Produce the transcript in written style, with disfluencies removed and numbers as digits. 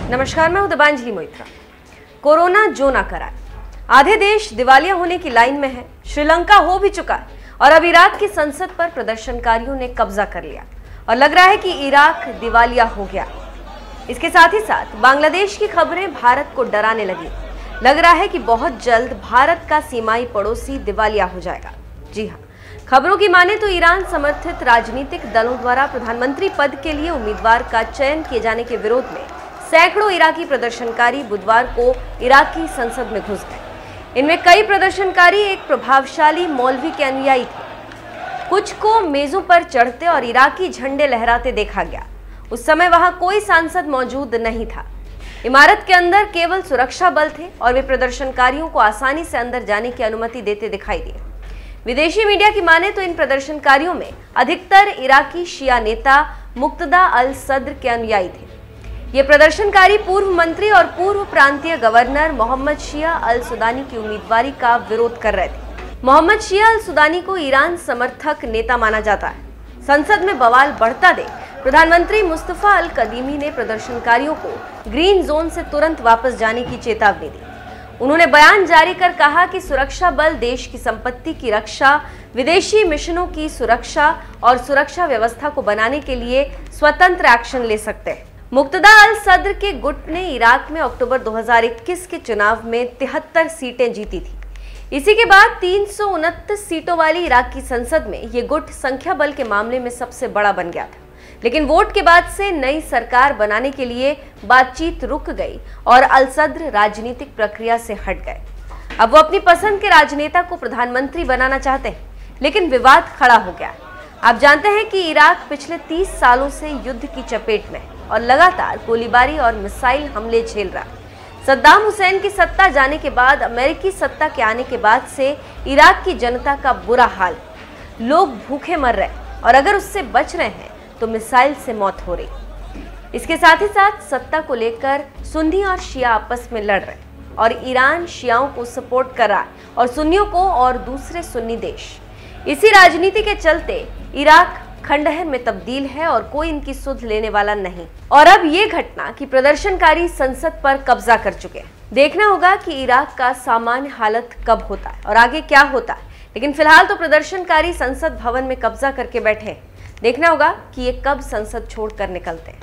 नमस्कार, मैं हूं दिबांजलि मोइत्रा। कोरोना जो ना कराए, आधे देश दिवालिया होने की लाइन में है। श्रीलंका हो भी चुका है और अब इराक की संसद पर प्रदर्शनकारियों ने कब्जा कर लिया और लग रहा है कि इराक दिवालिया हो गया। इसके साथ ही साथ बांग्लादेश की खबरें भारत को डराने लगी। लग रहा है कि बहुत जल्द भारत का सीमाई पड़ोसी दिवालिया हो जाएगा। जी हाँ, खबरों की माने तो ईरान समर्थित राजनीतिक दलों द्वारा प्रधानमंत्री पद के लिए उम्मीदवार का चयन किए जाने के विरोध में सैकड़ों इराकी प्रदर्शनकारी बुधवार को इराकी संसद में घुस गए। इनमें कई प्रदर्शनकारी एक प्रभावशाली मौलवी के अनुयायी थे। कुछ को मेजों पर चढ़ते और इराकी झंडे लहराते देखा गया। उस समय वहां कोई सांसद मौजूद नहीं था। इमारत के अंदर केवल सुरक्षा बल थे और वे प्रदर्शनकारियों को आसानी से अंदर जाने की अनुमति देते दिखाई दिए। विदेशी मीडिया की माने तो इन प्रदर्शनकारियों में अधिकतर इराकी शिया नेता मुक्तदा अल सद्र के अनुयायी थे। ये प्रदर्शनकारी पूर्व मंत्री और पूर्व प्रांतीय गवर्नर मोहम्मद शिया अल सुदानी की उम्मीदवारी का विरोध कर रहे थे। मोहम्मद शिया अल सुदानी को ईरान समर्थक नेता माना जाता है। संसद में बवाल बढ़ता देख प्रधानमंत्री मुस्तफा अल कदीमी ने प्रदर्शनकारियों को ग्रीन जोन से तुरंत वापस जाने की चेतावनी दी। उन्होंने बयान जारी कर कहा कि सुरक्षा बल देश की संपत्ति की रक्षा, विदेशी मिशनों की सुरक्षा और सुरक्षा व्यवस्था को बनाने के लिए स्वतंत्र एक्शन ले सकते हैं। मुक्तदा अल सद्र के गुट ने इराक में अक्टूबर 2021 के चुनाव में 73 सीटें जीती थी। इसी के बाद 329 सीटों वाली इराक की संसद में ये गुट संख्या बल के मामले में सबसे बड़ा बन गया था। लेकिन वोट के बाद से नई सरकार बनाने के लिए बातचीत रुक गई और अल सद्र राजनीतिक प्रक्रिया से हट गए। अब वो अपनी पसंद के राजनेता को प्रधानमंत्री बनाना चाहते हैं, लेकिन विवाद खड़ा हो गया। आप जानते हैं कि इराक पिछले 30 सालों से युद्ध की चपेट में है और लगातार गोलीबारी और मिसाइल हमले झेल रहा है। सद्दाम हुसैन की सत्ता जाने के बाद, अमेरिकी सत्ता के आने के बाद से इराक की जनता का बुरा हाल। लोग भूखे मर रहे हैं और अगर उससे बच रहे हैं तो मिसाइल से मौत हो रही। इसके साथ ही साथ सत्ता को लेकर सुन्नी और शिया आपस में लड़ रहे हैं और ईरान शियाओं को सपोर्ट कर रहा है और सुन्नियों को और दूसरे सुन्नी देश। इसी राजनीति के चलते इराक खंडहर में तब्दील है और कोई इनकी सुध लेने वाला नहीं। और अब ये घटना कि प्रदर्शनकारी संसद पर कब्जा कर चुके हैं। देखना होगा कि इराक का सामान्य हालत कब होता है और आगे क्या होता है। लेकिन फिलहाल तो प्रदर्शनकारी संसद भवन में कब्जा करके बैठे हैं। देखना होगा कि ये कब संसद छोड़कर निकलते हैं।